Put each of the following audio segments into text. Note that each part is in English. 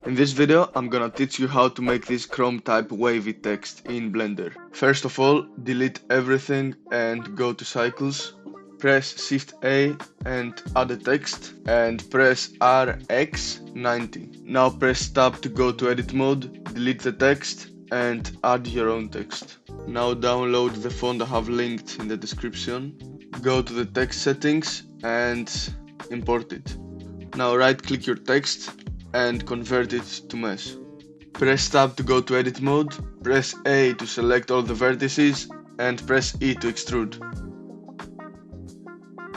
In this video, I'm gonna teach you how to make this Chrome type wavy text in Blender. First of all, delete everything and go to Cycles. Press Shift A and add a text and press RX90. Now press Tab to go to edit mode, delete the text and add your own text. Now download the font I have linked in the description. Go to the text settings and import it. Now right click your text and convert it to mesh. Press Tab to go to edit mode, press A to select all the vertices and press E to extrude.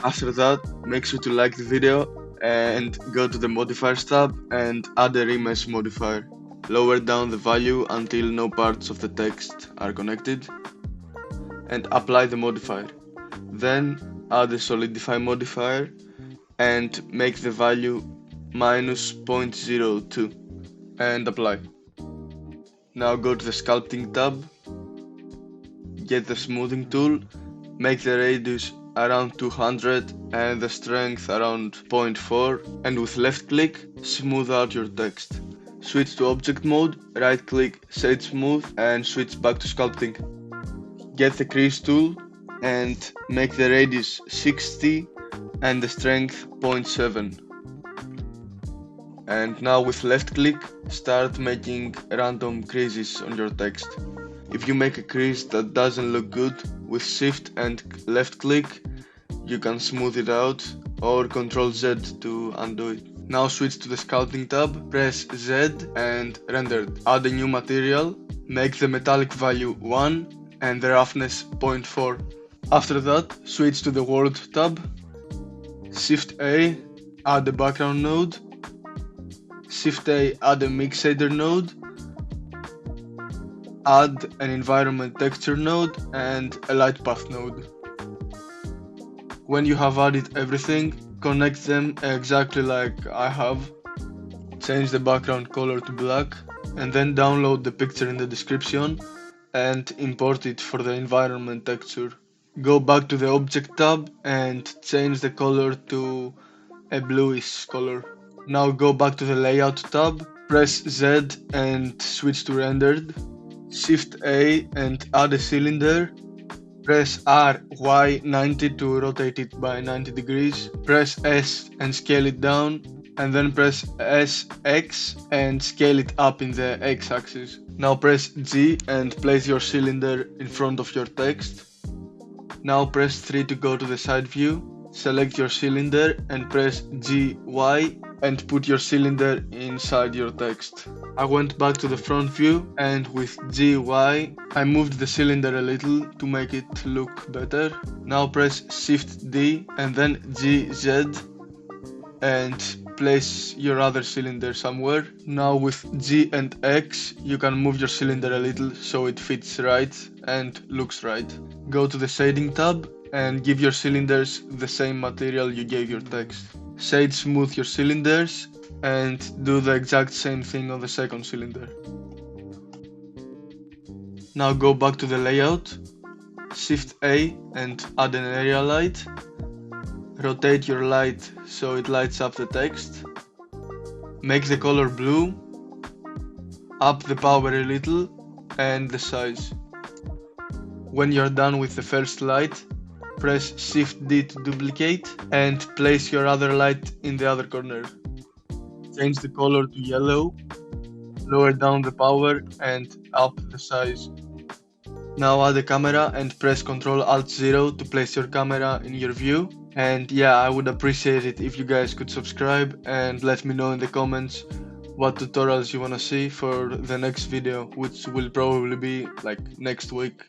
After that, make sure to like the video and go to the modifiers tab and add a remesh modifier. Lower down the value until no parts of the text are connected and apply the modifier. Then add a solidify modifier and make the value minus 0.02 and apply. Now go to the sculpting tab, get the smoothing tool, make the radius around 200 and the strength around 0.4, and with left click smooth out your text. Switch to object mode, right click shade smooth and switch back to sculpting. Get the crease tool and make the radius 60 and the strength 0.7. And now with left click start making random creases on your text. If you make a crease that doesn't look good, with shift and left click you can smooth it out, or Ctrl Z to undo it. Now switch to the sculpting tab, press Z and render. Add a new material, make the metallic value 1 and the roughness 0.4. After that switch to the world tab, Shift A, add a background node, Shift A, add a mix shader node, add an environment texture node and a light path node. When you have added everything, connect them exactly like I have. Change the background color to black and then download the picture in the description and import it for the environment texture. Go back to the object tab and change the color to a bluish color. Now go back to the layout tab, press Z and switch to rendered. Shift A and add a cylinder. Press RY90 to rotate it by 90 degrees. Press S and scale it down, and then press SX and scale it up in the X axis. Now press G and place your cylinder in front of your text. Now press 3 to go to the side view. Select your cylinder and press GY and put your cylinder inside your text. I went back to the front view and with GY I moved the cylinder a little to make it look better. Now press Shift D and then GZ and place your other cylinder somewhere. Now with G and X you can move your cylinder a little so it fits right and looks right. Go to the shading tab and give your cylinders the same material you gave your text. Shade smooth your cylinders and do the exact same thing on the second cylinder. Now go back to the layout, Shift A and add an area light. Rotate your light so it lights up the text. Make the color blue, up the power a little and the size. When you're done with the first light, press Shift D to duplicate and place your other light in the other corner. Change the color to yellow, lower down the power and up the size. Now add a camera and press Ctrl Alt 0 to place your camera in your view. And yeah, I would appreciate it if you guys could subscribe and let me know in the comments what tutorials you wanna see for the next video, which will probably be like next week.